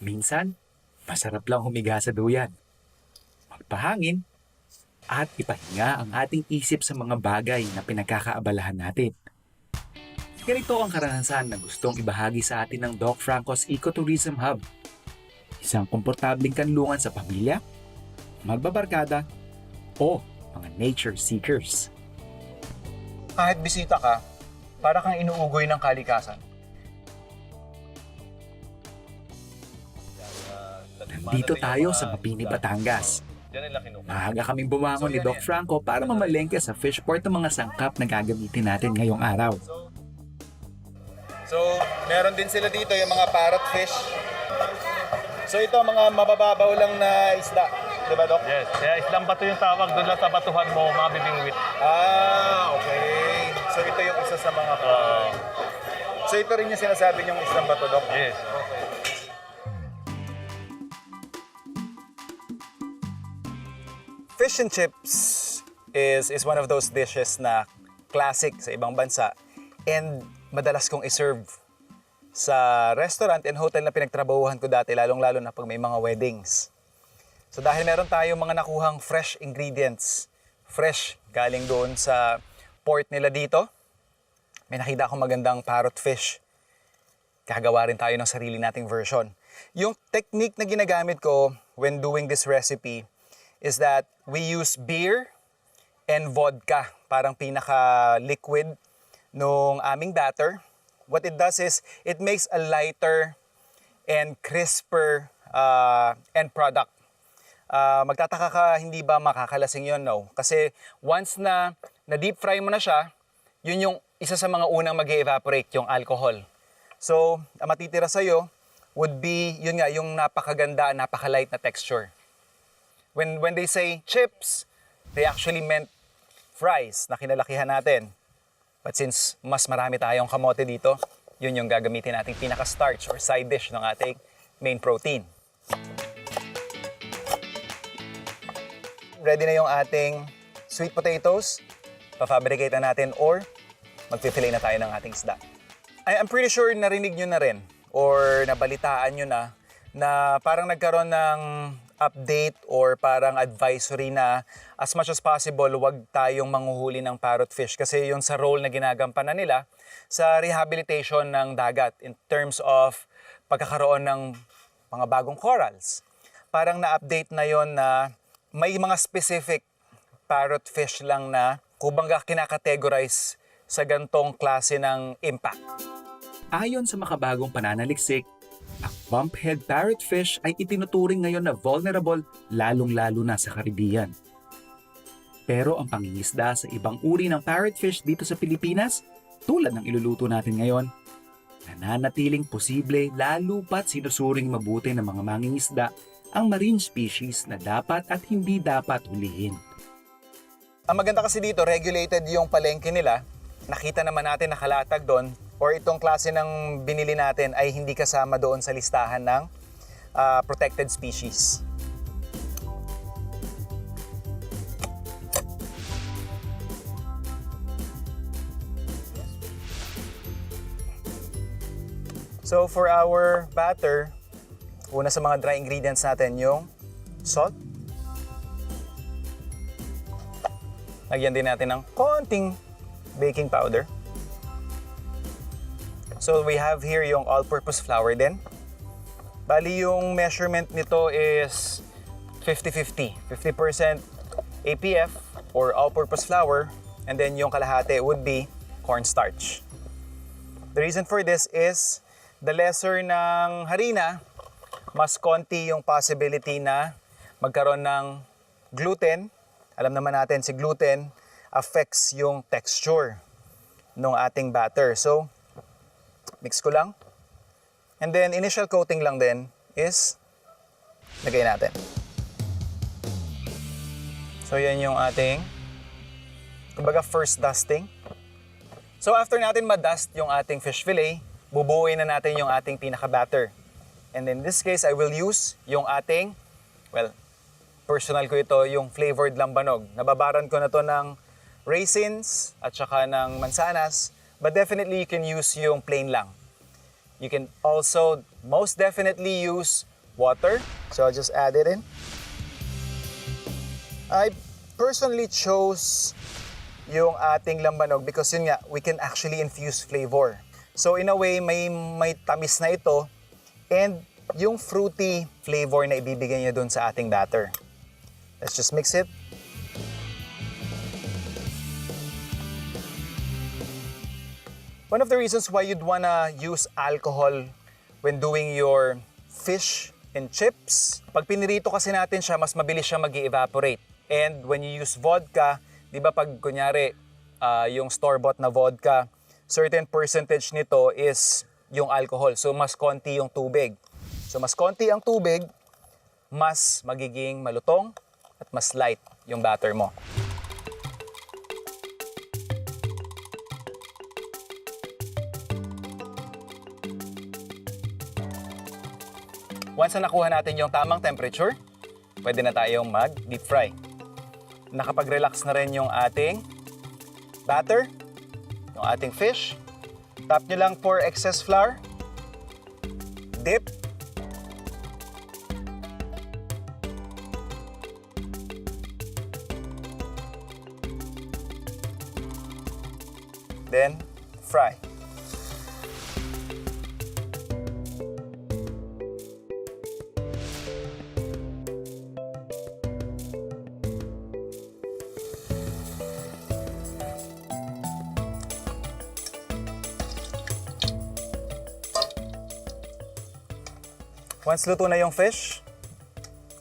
Minsan, masarap lang humiga sa duyan, magpahangin, at ipahinga ang ating isip sa mga bagay na pinagkakaabalahan natin. Ganito ang karanasan na gustong ibahagi sa atin ng Doc Franco's Ecotourism Hub. Isang komportabling kanlungan sa pamilya, magbabarkada, o mga nature seekers. Kahit bisita ka, para kang inuugoy ng kalikasan. Nandito tayo sa Mapini, Batangas. Maaga kaming bumangon ni Doc Franco para mamalengke sa fishport ng mga sangkap na gagamitin natin ngayong araw. So, meron din sila dito yung mga parrotfish. So ito mga mabababaw lang na isda, di ba, Doc? Yes, kaya islang bato yung tawag, doon lang sa batuhan mo, mga bibingwit. Ah, okay. So ito yung isa sa mga So ito rin yung sinasabi niyong islang bato, Doc? Yes. Okay. Fish and chips is one of those dishes na classic sa ibang bansa and madalas kong iserve sa restaurant and hotel na pinagtrabahuhan ko dati, lalong-lalo na pag may mga weddings. So dahil meron tayong mga nakuhang fresh ingredients, fresh galing doon sa port nila dito, may nakita akong magandang parrotfish. Kagawa rin tayo ng sarili nating version. Yung technique na ginagamit ko when doing this recipe is that we use beer and vodka, parang pinaka-liquid nung aming batter. What it does is, it makes a lighter and crisper end product. Magtataka ka, hindi ba makakalasing yun? No. Kasi once na deep fry mo na siya, yun yung isa sa mga unang mag-evaporate, yung alcohol. So, ang matitira sa'yo would be, yun nga, yung napakaganda, napaka-light na texture. When they say chips, they actually meant fries na kinalakihan natin. But since mas marami tayong kamote dito, yun yung gagamitin nating pinaka-starch or side dish ng ating main protein. Ready na yung ating sweet potatoes. Pa-fabricate na natin or magpipilay na tayo ng ating isda. I'm pretty sure narinig nyo na rin or nabalitaan nyo na parang nagkaroon ng update or parang advisory na as much as possible, wag tayong manghuhuli ng parrotfish kasi yun sa role na ginagampanan nila sa rehabilitation ng dagat in terms of pagkakaroon ng mga bagong corals. Parang na-update na yon na may mga specific parrotfish lang na kubangga kinakategorize sa gantong klase ng impact. Ayon sa makabagong pananaliksik, ang bumphead parrotfish ay itinuturing ngayon na vulnerable lalong-lalo na sa Caribbean. Pero ang pangingisda sa ibang uri ng parrotfish dito sa Pilipinas, tulad ng iluluto natin ngayon, nananatiling posible lalo pat sinusuring mabuti ng mga mangingisda ang marine species na dapat at hindi dapat hulihin. Ang maganda kasi dito, regulated yung palengke nila. Nakita naman natin nakalatag doon or itong klase ng binili natin ay hindi kasama doon sa listahan ng protected species. So for our batter, una sa mga dry ingredients natin yung salt. Lagyan din natin ng konting baking powder. So we have here yung all-purpose flour din. Bali yung measurement nito is 50-50. 50% APF or all-purpose flour and then yung kalahati would be cornstarch. The reason for this is the lesser ng harina, mas konti yung possibility na magkaroon ng gluten. Alam naman natin si gluten affects yung texture ng ating batter. So, mix ko lang. And then, initial coating lang din is lagay natin. So, yan yung ating, kumbaga, first dusting. So, after natin ma-dust yung ating fish fillet, bubuuin na natin yung ating pinaka-batter. And in this case, I will use yung ating, well, personal ko ito, yung flavored lambanog. Nababaran ko na to ng raisins at saka ng mansanas, but definitely you can use yung plain lang. You can also most definitely use water. So I'll just add it in. I personally chose yung ating lambanog because yun nga, we can actually infuse flavor. So in a way, may tamis na ito and yung fruity flavor na ibibigay niya dun sa ating batter. Let's just mix it. One of the reasons why you'd wanna use alcohol when doing your fish and chips, pag pinirito kasi natin siya, mas mabilis siya mag-evaporate. And when you use vodka, di ba pag kunyari yung store-bought na vodka, certain percentage nito is yung alcohol. So mas konti yung tubig. So mas konti ang tubig, mas magiging malutong at mas light yung batter mo. Once na nakuha natin yung tamang temperature, pwede na tayong mag-deep fry. Nakapag-relax na rin yung ating batter, yung ating fish. Tap nyo lang for excess flour. Dip. Then, fry. Once luto na yung fish,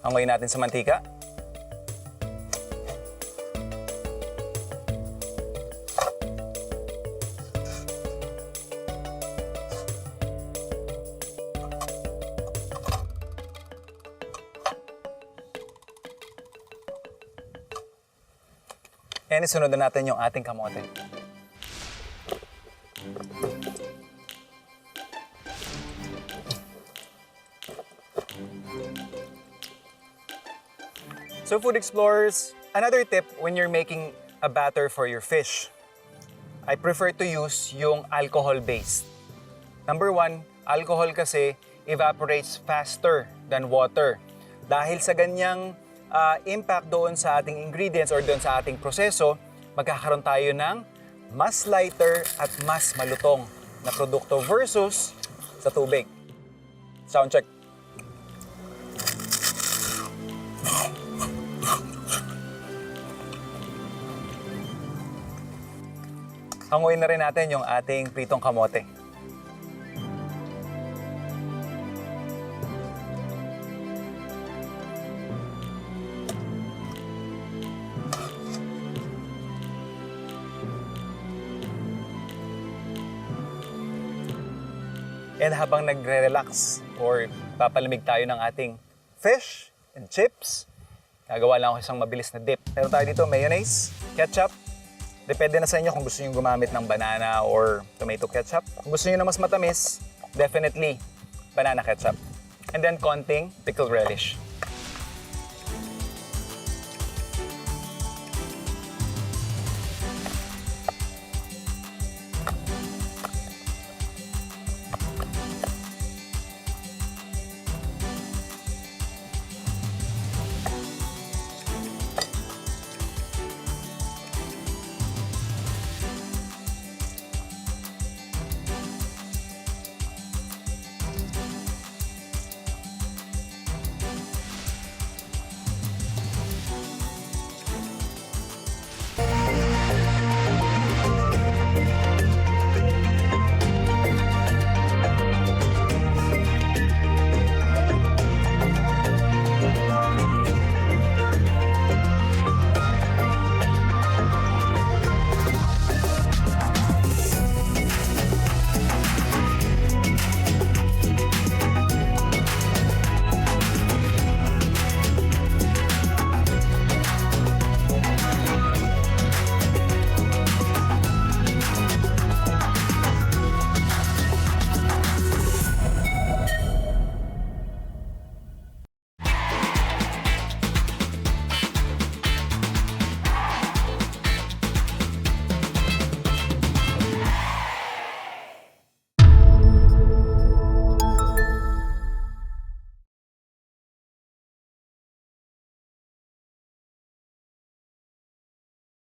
hangoy natin sa mantika. And isunod na natin yung ating kamote. So food explorers, another tip when you're making a batter for your fish, I prefer to use yung alcohol-based. Number one, alcohol kasi evaporates faster than water. Dahil sa ganyang impact doon sa ating ingredients or doon sa ating proseso, magkakaroon tayo ng mas lighter at mas malutong na produkto versus sa tubig. Sound check. Hanguin na rin natin yung ating pritong kamote. And habang nagre-relax or papalamig tayo ng ating fish and chips, gagawa lang ako isang mabilis na dip. Meron tayo dito mayonnaise, ketchup. Depende na sa inyo kung gusto nyo gumamit ng banana or tomato ketchup. Kung gusto nyo na mas matamis, definitely banana ketchup. And then konting pickled relish.